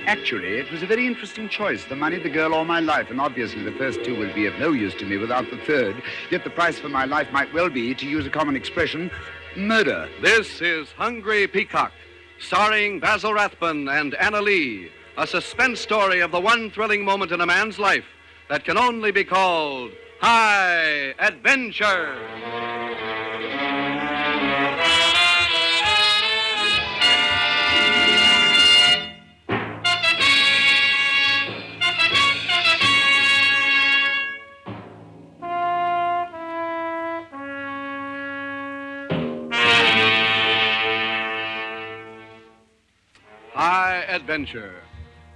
Actually, it was a very interesting choice. The money, the girl, or my life. And obviously the first two will be of no use to me without the third. Yet the price for my life might well be, to use a common expression, murder. This is Hungry Peacock, starring Basil Rathbone and Anna Lee. A suspense story of the one thrilling moment in a man's life that can only be called High Adventure. High Adventure,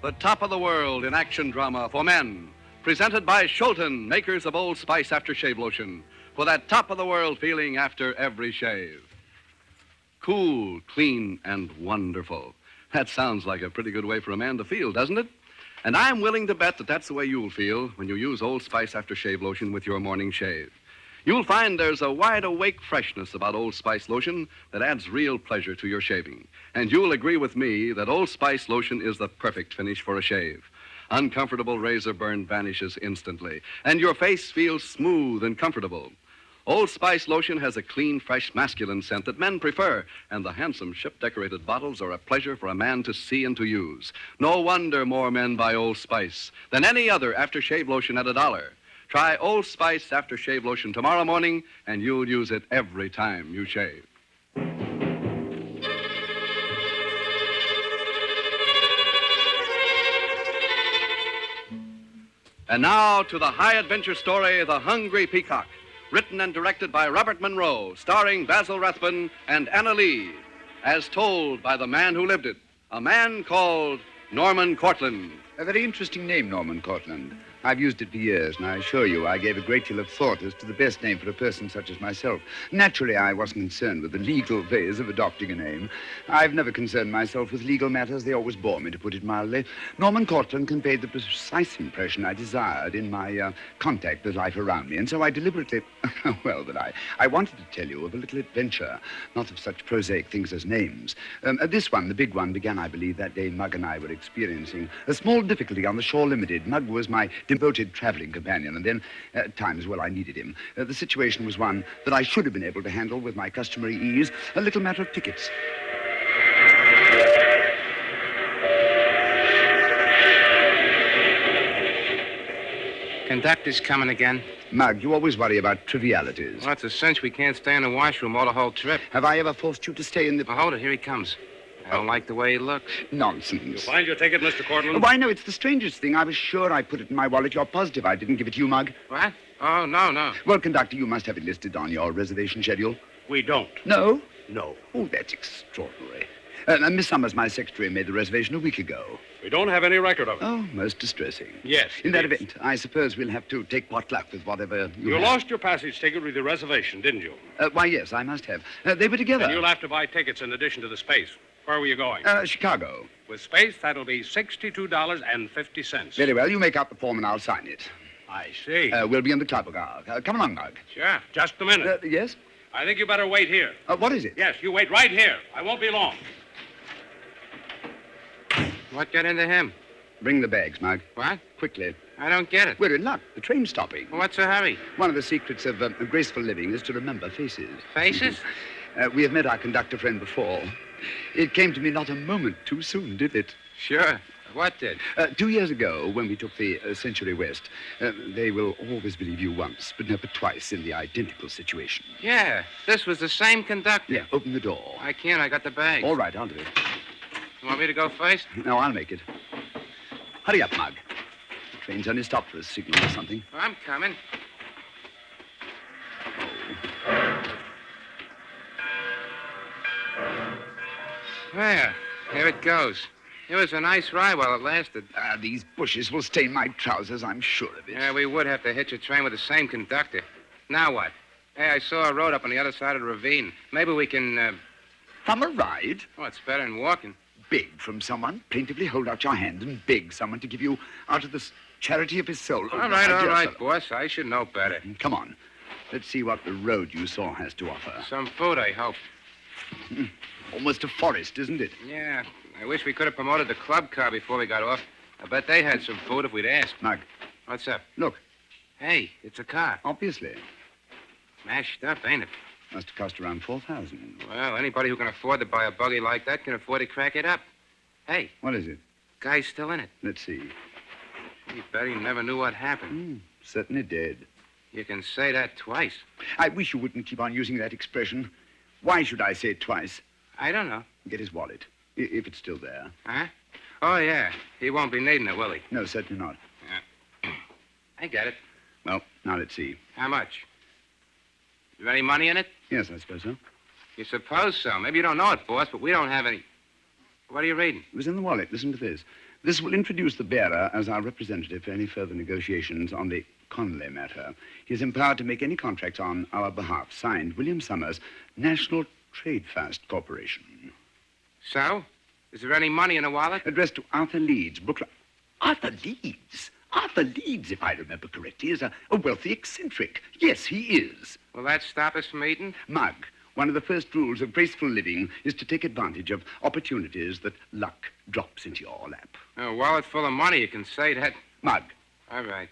the top of the world in action drama for men. Presented by Scholten, makers of Old Spice aftershave lotion, for that top of the world feeling after every shave. Cool, clean, and wonderful. That sounds like a pretty good way for a man to feel, doesn't it? And I'm willing to bet that that's the way you'll feel when you use Old Spice aftershave lotion with your morning shave. You'll find there's a wide-awake freshness about Old Spice lotion that adds real pleasure to your shaving. And you'll agree with me that Old Spice lotion is the perfect finish for a shave. Uncomfortable razor burn vanishes instantly, and your face feels smooth and comfortable. Old Spice lotion has a clean, fresh, masculine scent that men prefer, and the handsome ship-decorated bottles are a pleasure for a man to see and to use. No wonder more men buy Old Spice than any other aftershave lotion at $1. Try Old Spice aftershave lotion tomorrow morning, and you'll use it every time you shave. And now to the high adventure story, The Hungry Peacock, written and directed by Robert Monroe, starring Basil Rathbone and Anna Lee, as told by the man who lived it, a man called Norman Cortlandt. A very interesting name, Norman Cortlandt. I've used it for years, and I assure you I gave a great deal of thought as to the best name for a person such as myself. Naturally, I wasn't concerned with the legal ways of adopting a name. I've never concerned myself with legal matters. They always bore me, to put it mildly. Norman Cortlandt conveyed the precise impression I desired in my contact with life around me, and so I deliberately, I wanted to tell you of a little adventure, not of such prosaic things as names. This one, the big one, began, I believe, that day Mug and I were experiencing a small difficulty on the Shore Limited. Mug was my devoted traveling companion, and then at times, I needed him. The situation was one that I should have been able to handle with my customary ease, a little matter of tickets. Conductor's coming again. Mug, you always worry about trivialities. Well, it's a cinch we can't stay in the washroom all the whole trip. Have I ever forced you to stay in the... Well, hold it. Here he comes. I don't like the way he looks. Nonsense. You find your ticket, Mr. Cortlandt? Why, no, it's the strangest thing. I was sure I put it in my wallet. You're positive I didn't give it to you, Mug? What? Oh, no. Well, conductor, you must have it listed on your reservation schedule. We don't. No? No. Oh, that's extraordinary. Miss Summers, my secretary, made the reservation a week ago. We don't have any record of it. Oh, most distressing. Yes. In that event, I suppose we'll have to take pot luck with whatever You have. lost your passage ticket with your reservation, didn't you? Why, yes, I must have. They were together. Then you'll have to buy tickets in addition to the space. Where were you going? Chicago. With space, that'll be $62.50. Very well. You make out the form and I'll sign it. I see. We'll be in the club car. Come along, Mug. Sure. Just a minute. Yes? I think you better wait here. What is it? Yes, you wait right here. I won't be long. What got into him? Bring the bags, Mug. What? Quickly. I don't get it. We're in luck. The train's stopping. Well, what's the hurry? One of the secrets of graceful living is to remember faces. Faces? We have met our conductor friend before. It came to me not a moment too soon, did it? Sure. What did? 2 years ago, when we took the Century West, they will always believe you once, but never twice in the identical situation. Yeah, this was the same conductor. Yeah, open the door. I can't. I got the bag. All right, I'll do it. You want me to go first? No, I'll make it. Hurry up, Mug. The train's only stopped for a signal or something. Well, I'm coming. There. Here it goes. It was a nice ride while it lasted. These bushes will stain my trousers, I'm sure of it. Yeah, we would have to hitch a train with the same conductor. Now what? Hey, I saw a road up on the other side of the ravine. Maybe we can, From a ride? Oh, it's better than walking. Beg from someone. Plaintively hold out your hand and beg someone to give you out of the charity of his soul. All right, boss. I should know better. Come on. Let's see what the road you saw has to offer. Some food, I hope. Almost a forest, isn't it? Yeah. I wish we could have promoted the club car before we got off. I bet they had some food if we'd asked. Mug, What's up? look, Hey, it's a car. obviously. Mashed up, ain't it? Must have cost around 4,000. Well, anybody who can afford to buy a buggy like that can afford to crack it up. Hey, What is it? guy's still in it. Let's see. You bet he never knew what happened. Certainly did. You can say that twice. I wish you wouldn't keep on using that expression. Why should I say it twice? I don't know. Get his wallet, if it's still there. Huh? Oh, yeah. He won't be needing it, will he? No, certainly not. I got it. Well, now let's see. How much? Is there any money in it? Yes, I suppose so. You suppose so. Maybe you don't know it, boss, but we don't have any. What are you reading? It was in the wallet. Listen to this. This will introduce the bearer as our representative for any further negotiations on the Conley matter. He is empowered to make any contracts on our behalf. Signed, William Summers, National Trade Fast Corporation. So? Is there any money in the wallet? Addressed to Arthur Leeds, Brooklyn. Arthur Leeds? Arthur Leeds, if I remember correctly, is a wealthy eccentric. Yes, he is. Will that stop us from eating? Mug, one of the first rules of graceful living is to take advantage of opportunities that luck drops into your lap. A wallet full of money, you can say that. Mug, All right.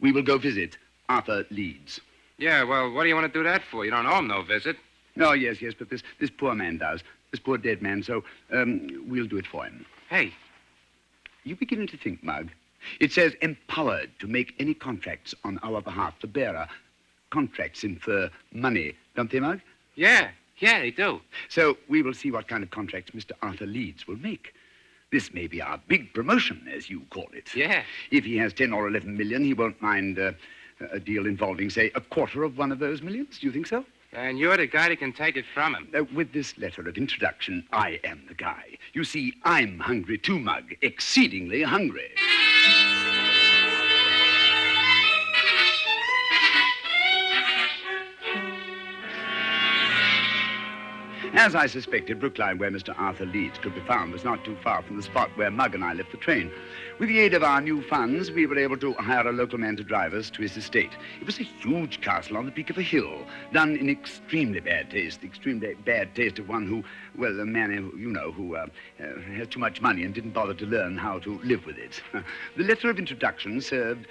we will go visit Arthur Leeds. Yeah, well, what do you want to do that for? You don't owe him no visit. Oh, yes, but this poor man does. This poor dead man, so we'll do it for him. Hey, You beginning to think, Mug? It says empowered to make any contracts on our behalf. The bearer. Contracts infer money, don't they, Mug? yeah, they do. So we will see what kind of contracts Mr. Arthur Leeds will make. This may be our big promotion, as you call it. Yeah. If he has 10 or 11 million, he won't mind a deal involving, say, a quarter of one of those millions. Do you think so? And you're the guy that can take it from him. With this letter of introduction, I am the guy. You see, I'm hungry too, Mug. Exceedingly hungry. As I suspected, Brookline, where Mr. Arthur Leeds could be found, was not too far from the spot where Mug and I left the train. With the aid of our new funds, we were able to hire a local man to drive us to his estate. It was a huge castle on the peak of a hill, done in extremely bad taste. The extremely bad taste of one who, well, a man who has too much money and didn't bother to learn how to live with it. The letter of introduction served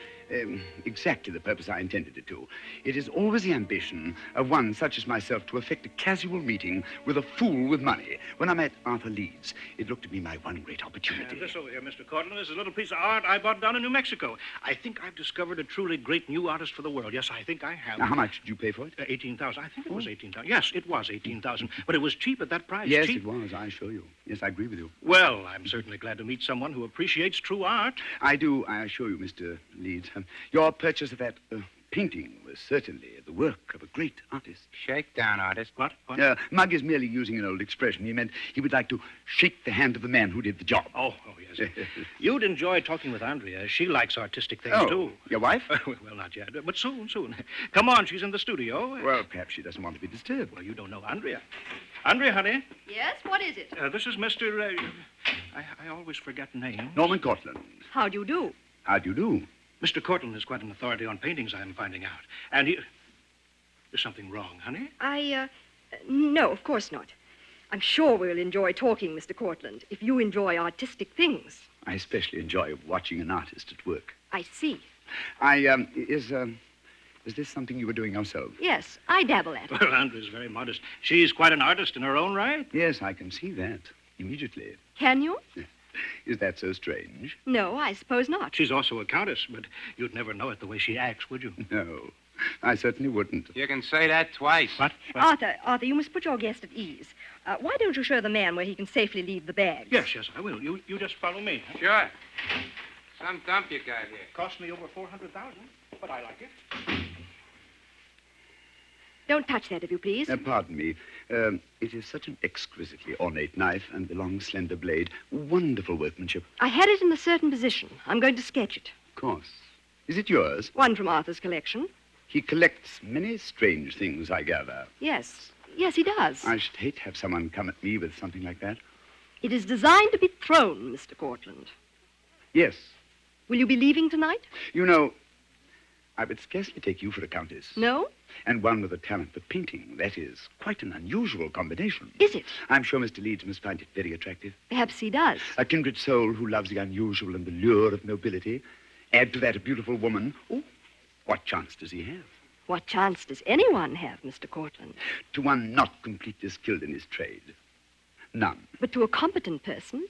exactly the purpose I intended it to. It is always the ambition of one such as myself to effect a casual meeting with a fool with money. When I met Arthur Leeds, it looked to be my one great opportunity. This over here, Mr. Cortland, is a little piece of art I bought down in New Mexico. I think I've discovered a truly great new artist for the world. Yes, I think I have. Now, how much did you pay for it? 18,000. I think it was 18,000. Yes, it was 18,000. But it was cheap at that price. Yes, cheap. it was, I assure you. Yes, I agree with you. Well, I'm certainly glad to meet someone who appreciates true art. I do, I assure you, Mr. Leeds. Your purchase of that painting was certainly the work of a great artist. Shake down, artist. What? Mug is merely using an old expression. He meant he would like to shake the hand of the man who did the job. Oh, yes. You'd enjoy talking with Andrea. She likes artistic things, too. Your wife? Well, not yet, but soon. Come on, she's in the studio. Well, perhaps she doesn't want to be disturbed. Well, you don't know Andrea. Andrea, honey. Yes, what is it? This is Mr. I always forget names. Norman Cortland. How do you do? How do you do? Mr. Cortland is quite an authority on paintings, I'm finding out. And he... There's something wrong, honey? No, of course not. I'm sure we'll enjoy talking, Mr. Cortland, if you enjoy artistic things. I especially enjoy watching an artist at work. I see. Is this something you were doing yourself? Yes, I dabble at it. Well, Andrea's very modest. She's quite an artist in her own right. Yes, I can see that immediately. Can you? Is that so strange? No, I suppose not. She's also a countess, but you'd never know it the way she acts, would you? No, I certainly wouldn't. You can say that twice. What? Arthur, you must put your guest at ease. Why don't you show the man where he can safely leave the bags? Yes, I will. You just follow me. Huh? Sure. Some dump you got here. Cost me over 400,000, but I like it. Don't touch that, if you please. Pardon me. It is such an exquisitely ornate knife, and the long, slender blade. Wonderful workmanship. I had it in a certain position. I'm going to sketch it. Of course. Is it yours? One from Arthur's collection. He collects many strange things, I gather. Yes, he does. I should hate to have someone come at me with something like that. It is designed to be thrown, Mr. Cortland. Yes. Will you be leaving tonight? You know, I would scarcely take you for a countess. No? And one with a talent for painting. That is quite an unusual combination. Is it? I'm sure Mr. Leeds must find it very attractive. Perhaps he does. A kindred soul who loves the unusual and the lure of nobility. Add to that a beautiful woman. Oh, what chance does he have? What chance does anyone have, Mr. Cortland? To one not completely skilled in his trade. None. But to a competent person?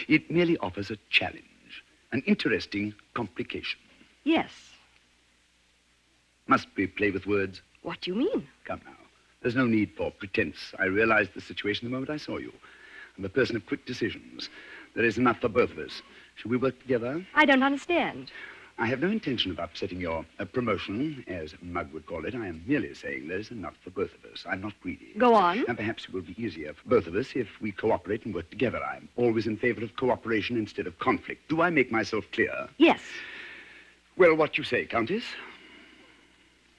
It merely offers a challenge, an interesting complication. Yes. Must we play with words? What do you mean? Come now. There's no need for pretense. I realized the situation the moment I saw you. I'm a person of quick decisions. There is enough for both of us. Shall we work together? I don't understand. I have no intention of upsetting your promotion, as Mugg would call it. I am merely saying there's enough for both of us. I'm not greedy. Go on. And perhaps it will be easier for both of us if we cooperate and work together. I'm always in favor of cooperation instead of conflict. Do I make myself clear? Yes. Well, what you say, Countess?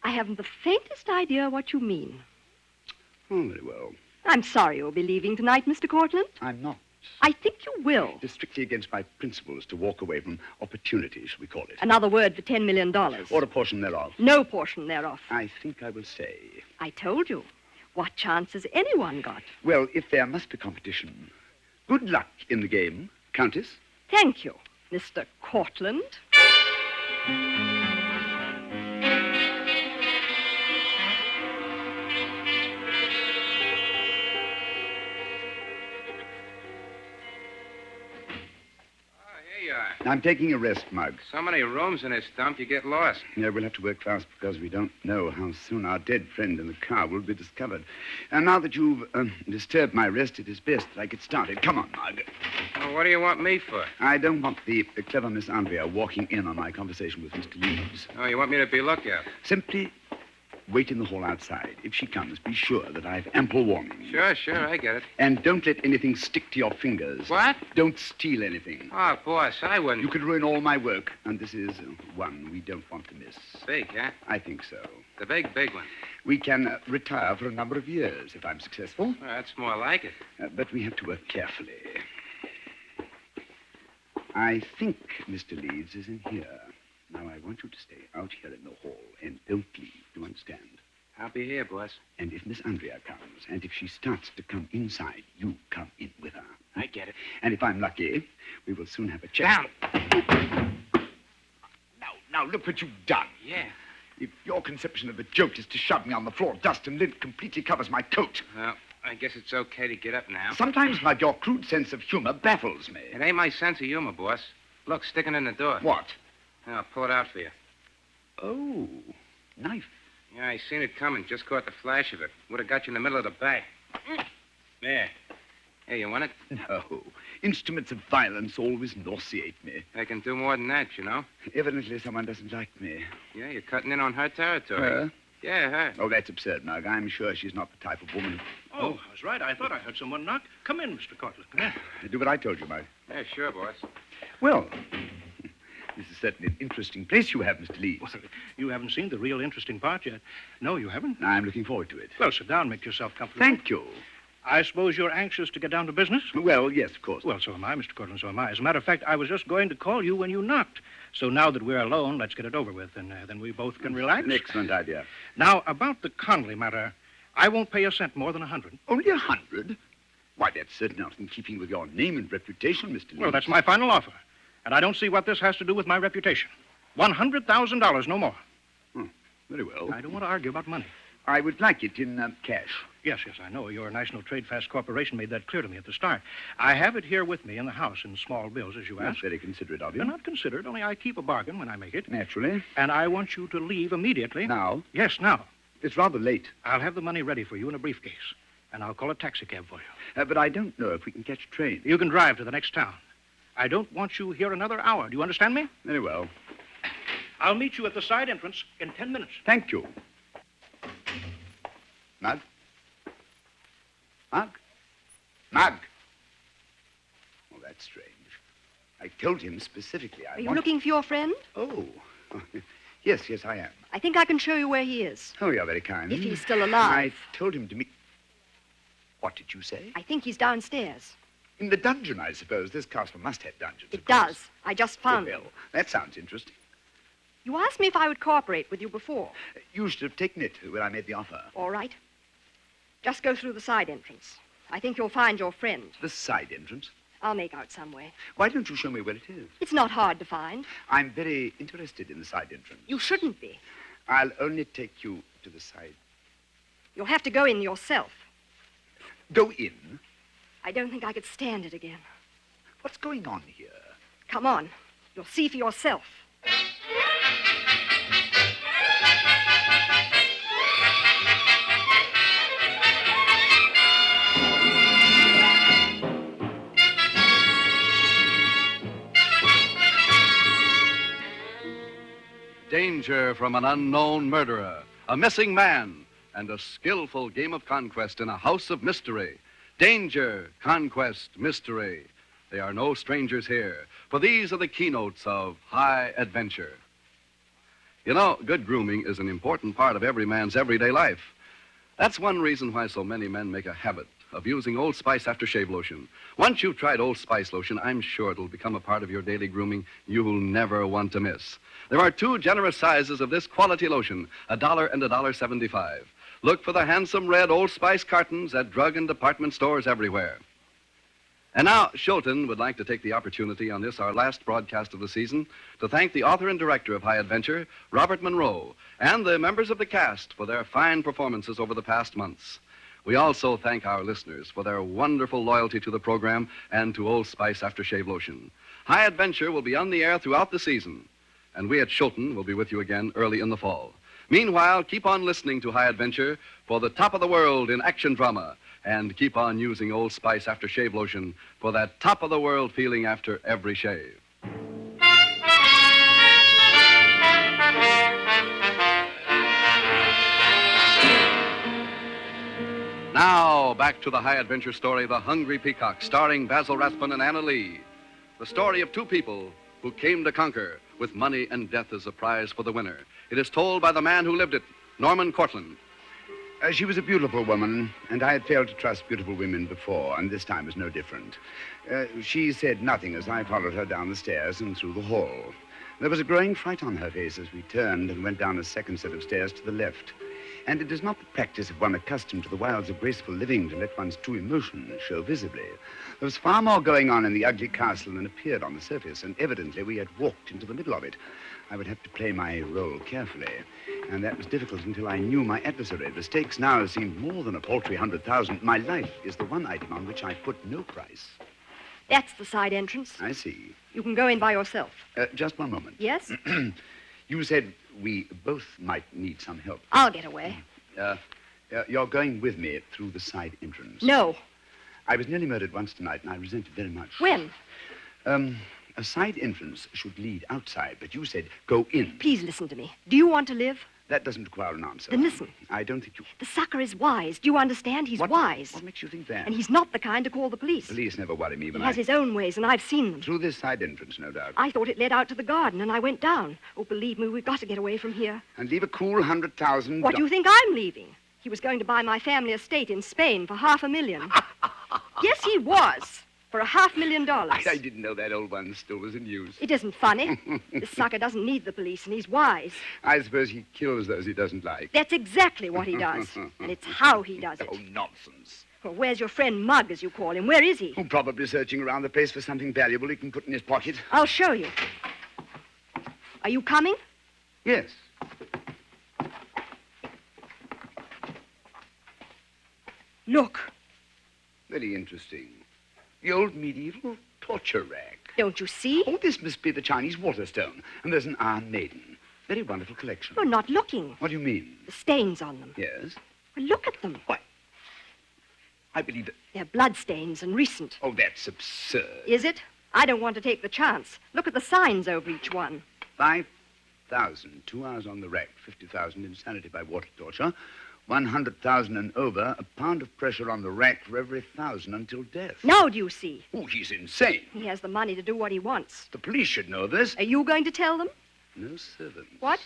I haven't the faintest idea what you mean. Oh, very well. I'm sorry you'll be leaving tonight, Mr. Cortland. I'm not. I think you will. It is strictly against my principles to walk away from opportunity, shall we call it. Another word for $10 million. Or a portion thereof. No portion thereof. I think I will say. I told you. What chance has anyone got? Well, if there must be competition, good luck in the game, Countess. Thank you, Mr. Cortland. I'm taking a rest, Mugg. So many rooms in this dump, you get lost. Yeah, we'll have to work fast because we don't know how soon our dead friend in the car will be discovered. And now that you've disturbed my rest, it is best that I get started. Come on, Mugg. Well, what do you want me for? I don't want the clever Miss Andrea walking in on my conversation with Mr. Leeds. Oh, you want me to be lookout? Simply wait in the hall outside. If she comes, be sure that I've ample warning. Sure, I get it. And don't let anything stick to your fingers. What? Don't steal anything. Oh, boss, I wouldn't. You could ruin all my work, and this is one we don't want to miss. Big, huh? I think so. The big one. We can retire for a number of years if I'm successful. Well, that's more like it. But we have to work carefully. I think Mr. Leeds is in here. Now, I want you to stay out here in the hall and don't leave. Do you understand? I'll be here, boss. And if Miss Andrea comes, and if she starts to come inside, you come in with her. I get it. And if I'm lucky, we will soon have a chat. Down! Now, look what you've done. Yeah. If your conception of a joke is to shove me on the floor, dust and lint completely covers my coat. Well, I guess it's okay to get up now. Sometimes, Mug, your crude sense of humor baffles me. It ain't my sense of humor, boss. Look, sticking in the door. What? Yeah, I'll pull it out for you. Oh, knife. Yeah, I seen it coming. Just caught the flash of it. Would have got you in the middle of the back. There. Hey, you want it? No. Instruments of violence always nauseate me. I can do more than that, you know. Evidently, someone doesn't like me. Yeah, you're cutting in on her territory. Her? Yeah, her. Oh, that's absurd, Mug. I'm sure she's not the type of woman. Oh, I was right. I thought I heard someone knock. Come in, Mr. Cortland. Come in. Do what I told you, Mug. Yeah, sure, boss. Well, this is certainly an interesting place you have, Mr. Leeds. Well, you haven't seen the real interesting part yet. No, you haven't? I'm looking forward to it. Well, sit down. Make yourself comfortable. Thank you. I suppose you're anxious to get down to business? Well, yes, of course. Well, so am I, Mr. Cortland, so am I. As a matter of fact, I was just going to call you when you knocked. So now that we're alone, let's get it over with, and then we both can relax. An excellent idea. Now, about the Conley matter, I won't pay a cent more than $100. Only 100? Why, that's certainly not in keeping with your name and reputation, Mr. Leeds. Well, that's my final offer. And I don't see what this has to do with my reputation. $100,000, no more. Very well. I don't want to argue about money. I would like it in cash. Yes, I know. Your National Trade Fast Corporation made that clear to me at the start. I have it here with me in the house in small bills, as you That's asked. very considerate of you. They're not considered, only I keep a bargain when I make it. Naturally. And I want you to leave immediately. Now? Yes, now. It's rather late. I'll have the money ready for you in a briefcase. And I'll call a taxicab for you. But I don't know if we can catch a train. You can drive to the next town. I don't want you here another hour. Do you understand me? Very well. I'll meet you at the side entrance in 10 minutes. Thank you. Mug? Mug? Mug? Oh, that's strange. I told him specifically I Are you looking for your friend? Oh. Yes, I am. I think I can show you where he is. Oh, you're very kind. If he's still alive. I told him to meet... What did you say? I think he's downstairs. In the dungeon, I suppose. This castle must have dungeons. It of course. does. I just found Oh, him. well, that sounds interesting. You asked me if I would cooperate with you before. You should have taken it when I made the offer. All right. Just go through the side entrance. I think you'll find your friend. The side entrance? I'll make out some way. Why don't you show me where it is? It's not hard to find. I'm very interested in the side entrance. You shouldn't be. I'll only take you to the side. You'll have to go in yourself. Go in? I don't think I could stand it again. What's going on here? Come on. You'll see for yourself. Danger from an unknown murderer, a missing man, and a skillful game of conquest in a house of mystery. Danger, conquest, mystery. They are no strangers here, for these are the keynotes of high adventure. You know, good grooming is an important part of every man's everyday life. That's one reason why so many men make a habit of using Old Spice aftershave lotion. Once you've tried Old Spice lotion, I'm sure it'll become a part of your daily grooming you'll never want to miss. There are 2 generous sizes of this quality lotion, $1 and $1.75. Look for the handsome red Old Spice cartons at drug and department stores everywhere. And now, Shulton would like to take the opportunity on this, our last broadcast of the season, to thank the author and director of High Adventure, Robert Monroe, and the members of the cast for their fine performances over the past months. We also thank our listeners for their wonderful loyalty to the program and to Old Spice aftershave lotion. High Adventure will be on the air throughout the season, and we at Shulton will be with you again early in the fall. Meanwhile, keep on listening to High Adventure for the top of the world in action drama, and keep on using Old Spice aftershave lotion for that top of the world feeling after every shave. Now, back to the High Adventure story, The Hungry Peacock, starring Basil Rathbun and Anna Lee. The story of 2 people who came to conquer with money and death as a prize for the winner. It is told by the man who lived it, Norman Cortlandt. She was a beautiful woman, and I had failed to trust beautiful women before, and this time was no different. She said nothing as I followed her down the stairs and through the hall. There was a growing fright on her face as we turned and went down a second set of stairs to the left. And it is not the practice of one accustomed to the wilds of graceful living to let one's true emotion show visibly. There was far more going on in the ugly castle than appeared on the surface, and evidently we had walked into the middle of it. I would have to play my role carefully, and that was difficult until I knew my adversary. The stakes now seemed more than a paltry 100,000. My life is the one item on which I put no price. That's the side entrance. I see. You can go in by yourself. Just one moment. Yes? You said we both might need some help. I'll get away. You're going with me through the side entrance. No. I was nearly murdered once tonight, and I resent it very much. When? A side entrance should lead outside, but you said go in. Please listen to me. Do you want to live? That doesn't require an answer. Then listen. I don't think you... The sucker is wise. Do you understand? He's wise. What makes you think that? And he's not the kind to call the police. Police never worry me when He has his own ways, and I've seen them. Through this side entrance, no doubt. I thought it led out to the garden, and I went down. Oh, believe me, we've got to get away from here. And leave a cool 100,000... What do you think I'm leaving? He was going to buy my family estate in Spain for $500,000. Yes, he was. For $500,000. I didn't know that old one still was in use. It isn't funny. This sucker doesn't need the police, and he's wise. I suppose he kills those he doesn't like. That's exactly what he does. And it's how he does it. Oh, nonsense. Well, where's your friend Mug, as you call him? Where is he? Oh, probably searching around the place for something valuable he can put in his pocket. I'll show you. Are you coming? Yes. Look. Very interesting. The old medieval torture rag. Don't you see? Oh, this must be the Chinese Waterstone. And there's an Iron Maiden. Very wonderful collection. You're not looking. What do you mean? The stains on them. Yes? Well, look at them. Why? I believe that... They're blood stains and recent. Oh, that's absurd. Is it? I don't want to take the chance. Look at the signs over each one. 5,000. 2 hours on the rack. 50,000 insanity by water torture. 100,000 and over. A pound of pressure on the rack for every 1,000 until death. Now do you see? Oh, he's insane. He has the money to do what he wants. The police should know this. Are you going to tell them? No servants. What?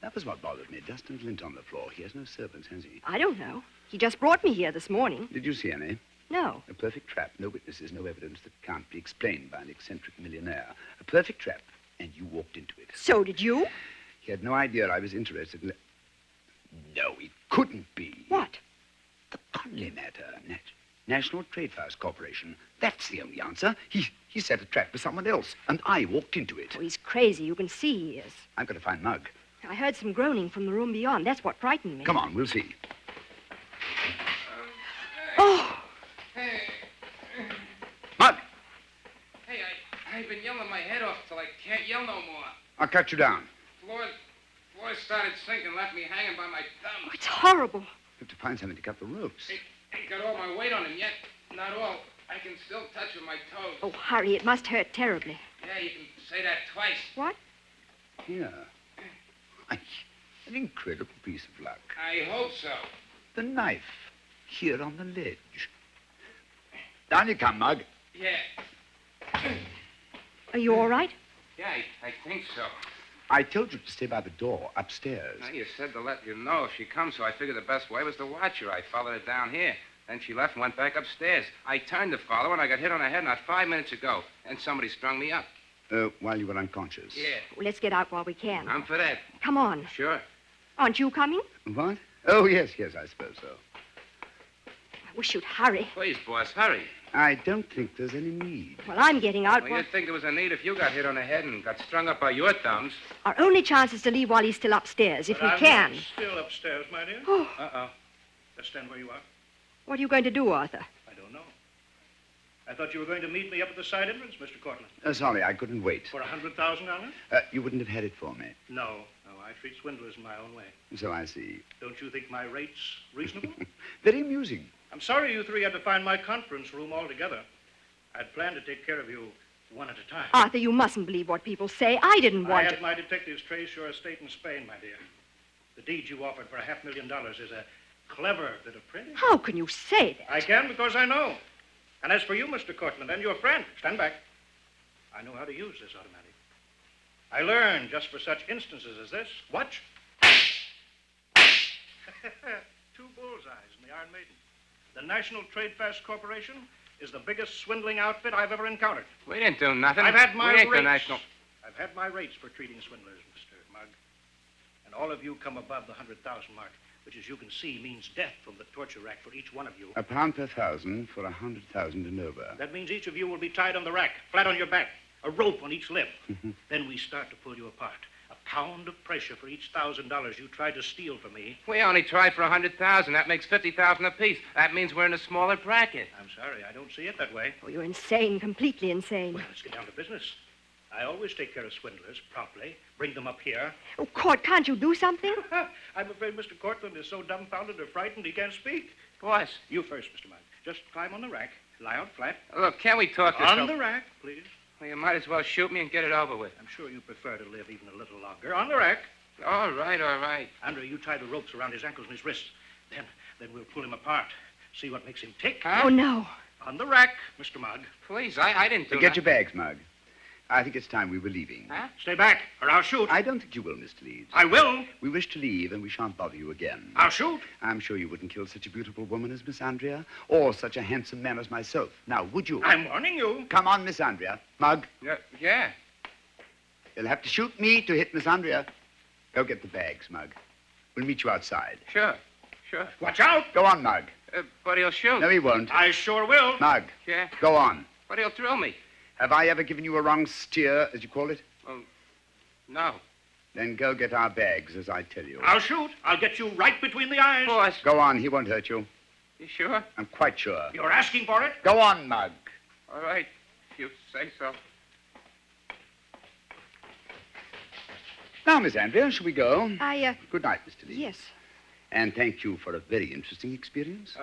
That was what bothered me. Dust and lint on the floor. He has no servants, has he? I don't know. He just brought me here this morning. Did you see any? No. A perfect trap. No witnesses, no evidence that can't be explained by an eccentric millionaire. A perfect trap. And you walked into it. So did you? He had no idea I was interested in... No, it couldn't be. What? The polymatter. National Trade Fast Corporation. That's the only answer. He set a trap for someone else, and I walked into it. Oh, he's crazy. You can see he is. I've got to find Mug. I heard some groaning from the room beyond. That's what frightened me. Come on, we'll see. Oh! Hey. Mug, Hey, I've been yelling my head off till I can't yell no more. I'll cut you down. Floor started sinking, left me hanging by my thumb. Oh, it's horrible. We have to find something to cut the ropes. Ain't got all my weight on him yet. Not all. I can still touch with my toes. Oh, Harry, it must hurt terribly. Yeah, you can say that twice. What? Here. An incredible piece of luck. I hope so. The knife. Here on the ledge. Down you come, Mug. Yeah. Are you all right? Yeah, I think so. I told you to stay by the door upstairs. Now, you said to let you know if she comes, so I figured the best way was to watch her. I followed her down here. Then she left and went back upstairs. I turned to follow her, and I got hit on the head not 5 minutes ago. And somebody strung me up. While you were unconscious. Yeah. Well, let's get out while we can. I'm for that. Come on. Sure. Aren't you coming? What? Oh, yes, I suppose so. I wish you'd hurry. Please, boss, hurry. I don't think there's any need. Well, I'm getting out. Well, you'd think there was a need if you got hit on the head and got strung up by your thumbs. Our only chance is to leave while he's still upstairs, if But we I'm can. not still upstairs, my dear. Oh, Uh-oh. Just stand where you are. what are you going to do, Arthur? I don't know. I thought you were going to meet me up at the side entrance, Mr. Cortland. Sorry, I couldn't wait. For $100,000? You wouldn't have had it for me. No, I treat swindlers in my own way. So I see. Don't you think my rate's reasonable? Very amusing. I'm sorry you three had to find my conference room altogether. I'd planned to take care of you one at a time. Arthur, you mustn't believe what people say. I didn't I want had to. my detectives trace your estate in Spain, my dear. The deed you offered for $500,000 is a clever bit of printing. How can you say that? I can because I know. And as for you, Mr. Cortland, and your friend, stand back. I know how to use this automatic. I learned just for such instances as this. Watch. 2 bullseyes in the Iron Maiden. The National Trade Fast Corporation is the biggest swindling outfit I've ever encountered. We didn't do nothing. I've had my We ain't the rates. national... I've had my rates for treating swindlers, Mr. Mugg. And all of you come above the 100,000 mark, which, as you can see, means death from the torture rack for each one of you. £1 per 1,000 for 100,000 and over. That means each of you will be tied on the rack, flat on your back, a rope on each lip. Then we start to pull you apart. A pound of pressure for each $1,000 you tried to steal from me. We only tried for 100,000. That makes 50,000 apiece. That means we're in a smaller bracket. I'm sorry, I don't see it that way. Oh, you're insane, completely insane. Well, let's get down to business. I always take care of swindlers promptly, bring them up here. Oh, Court, can't you do something? I'm afraid Mr. Cortland is so dumbfounded or frightened he can't speak. Boss, You first, Mr. Mugg. Just climb on the rack, lie out flat. look, can't we talk this On over? the rack, please. Well, you might as well shoot me and get it over with. I'm sure you prefer to live even a little longer. On the rack. All right, all right. Andre, you tie the ropes around his ankles and his wrists. Then we'll pull him apart. See what makes him tick. Huh? Oh, no. On the rack, Mr. Mugg. Please, I didn't do Get nothing. your bags, Mug. I think it's time we were leaving. Huh? Stay back, or I'll shoot. I don't think you will, Mr. Leeds. I will. We wish to leave, and we shan't bother you again. I'll shoot. I'm sure you wouldn't kill such a beautiful woman as Miss Andrea, or such a handsome man as myself. Now, would you? I'm warning you. Come on, Miss Andrea. Mug, Yeah. you'll have to shoot me to hit Miss Andrea. Go get the bags, Mug. We'll meet you outside. Sure. Watch out. Go on, Mug. But he'll shoot. No, he won't. I sure will. Mug, Yeah. go on. But he'll thrill me. Have I ever given you a wrong steer, as you call it? No. Then go get our bags, as I tell you. I'll shoot. I'll get you right between the eyes. Boss, Go on, he won't hurt you. you sure? I'm quite sure. You're asking for it? Go on, Mug. All right. If you say so. Now, Miss Andrea, shall we go? Yes. Good night, Mr. Leeds. And thank you for a very interesting experience.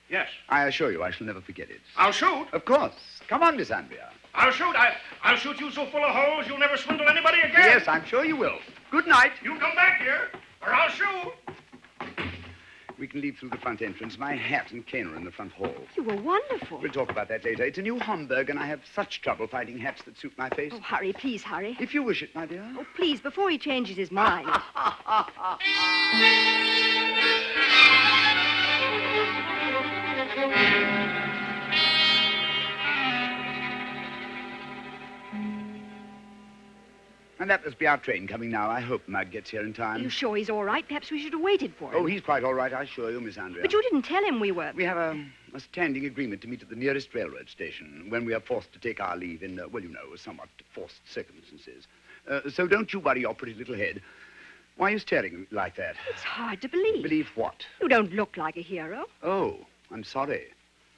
Yes. I assure you I shall never forget it. I'll shoot. Of course. Come on, Miss Andrea. I'll shoot. I'll shoot you so full of holes you'll never swindle anybody again. Yes, I'm sure you will. Good night. You come back here, or I'll shoot. We can leave through the front entrance. My hat and cane are in the front hall. You were wonderful. We'll talk about that later. It's a new Homburg, and I have such trouble finding hats that suit my face. Oh, hurry, please hurry. If you wish it, my dear. Oh, please, before he changes his mind. And that must be our train coming now. I hope Mug gets here in Are time. you sure he's all right? Perhaps we should have waited for him. Oh, he's quite all right, I assure you, Miss Andrea. But you didn't tell him we were. We have a standing agreement to meet at the nearest railroad station when we are forced to take our leave in, somewhat forced circumstances. So don't you worry your pretty little head. Why are you staring like that? It's hard to believe. Believe what? You don't look like a hero. Oh, I'm sorry.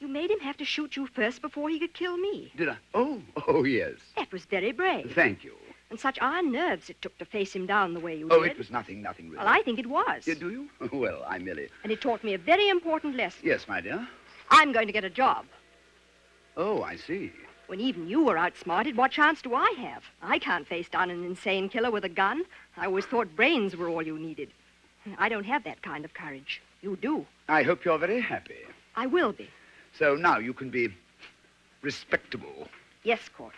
You made him have to shoot you first before he could kill me. Did I? Oh, yes. That was very brave. Thank you. And such iron nerves it took to face him down the way you Oh, did. it was nothing really. Well, I think it was. Yeah, do you? Well, I merely... And it taught me a very important lesson. Yes, my dear. I'm going to get a job. Oh, I see. When even you were outsmarted, what chance do I have? I can't face down an insane killer with a gun. I always thought brains were all you needed. I don't have that kind of courage. You do. I hope you're very happy. I will be. So now you can be respectable. Yes, Court.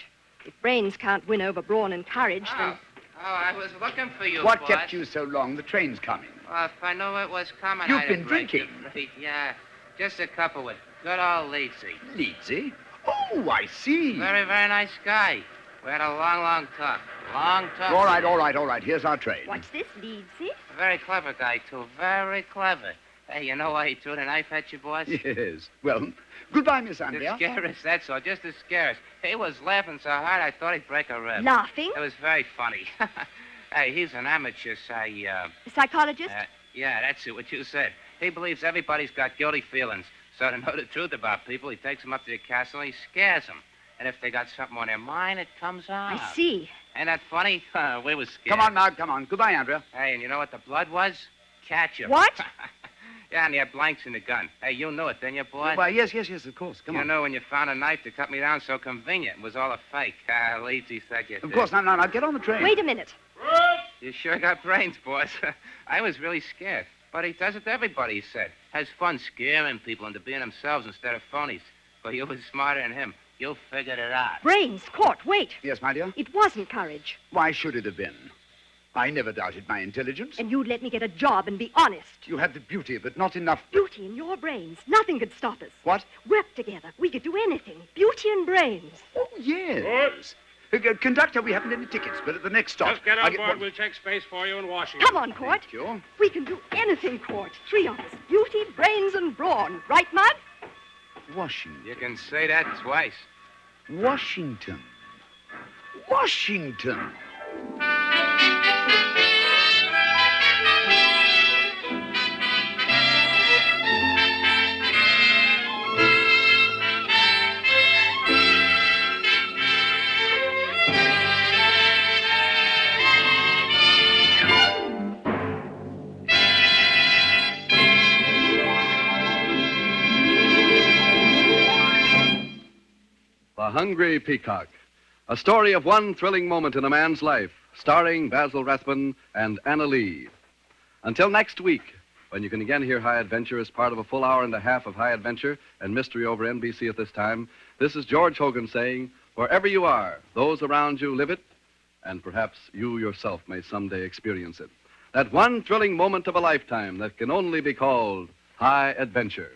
If brains can't win over brawn and courage, then... Oh, I was looking for you, What boss. kept you so long? The train's coming. Well, if I knew it was coming, You've I'd been have raked drinking. it free. Yeah, just a couple with good old Leedsy. Leedsy? Oh, I see. Very, very nice guy. We had a long, long talk. Long talk. All right. Here's our train. What's this, Leedsy? A very clever guy, too. Very clever. Hey, you know why he threw the knife at you, boss? Yes. Well, goodbye, Miss To Andrea. scare us, that's all. Just to scare us. He was laughing so hard I thought he'd break a rib. Laughing? It was very funny. Hey, he's an amateur, A psychologist? yeah, that's it, what you said. He believes everybody's got guilty feelings. So to know the truth about people, he takes them up to the castle and he scares them. And if they got something on their mind, it comes out. I see. Ain't that funny? We was scared. Come on, Mug, come on. Goodbye, Andrea. Hey, and you know what the blood was? Ketchup. What? Yeah, and he had blanks in the gun. Hey, you knew it, didn't you, boy? Well, yes, of course. Come you on. know when you found a knife to cut me down so convenient. It was all a fake. Leedsy said you Of did. course. Now, get on the train. Wait a minute. You sure got brains, boss. I was really scared. But he does it to everybody, he said. Has fun scaring people into being themselves instead of phonies. But you was smarter than him. You figured it out. Brains, Court, wait. Yes, my dear? It wasn't courage. Why should it have been? I never doubted my intelligence. And you'd let me get a job and be honest. You had the beauty, but not enough... Beauty in your brains. Nothing could stop us. What? Work together. We could do anything. Beauty and brains. Oh, yes. Conductor, we haven't any tickets, but at the next stop... Just get I'll on board. one. We'll check space for you in Washington. Come on, Court. Thank you. We can do anything, Court. Three of us. Beauty, brains, and brawn. Right, Mud? Washington. You can say that twice. Washington. Washington. The Hungry Peacock, a story of one thrilling moment in a man's life, starring Basil Rathbun and Anna Lee. Until next week, when you can again hear High Adventure as part of a full hour and a half of High Adventure and Mystery over NBC at this time, this is George Hogan saying, wherever you are, those around you live it, and perhaps you yourself may someday experience it. That one thrilling moment of a lifetime that can only be called High Adventure.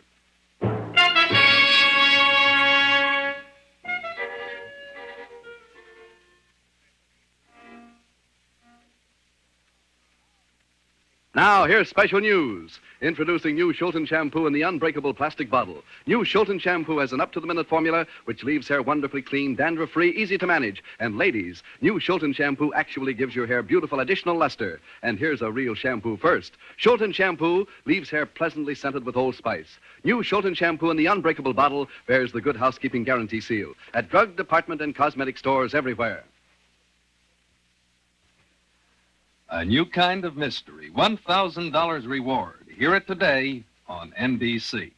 Now, here's special news. Introducing new Shulton shampoo in the unbreakable plastic bottle. New Shulton shampoo has an up-to-the-minute formula which leaves hair wonderfully clean, dandruff-free, easy to manage. And ladies, new Shulton shampoo actually gives your hair beautiful additional luster. And here's a real shampoo first. Shulton shampoo leaves hair pleasantly scented with Old Spice. New Shulton shampoo in the unbreakable bottle bears the Good Housekeeping Guarantee seal. At drug department and cosmetic stores everywhere. A new kind of mystery, $1,000 reward. Hear it today on NBC.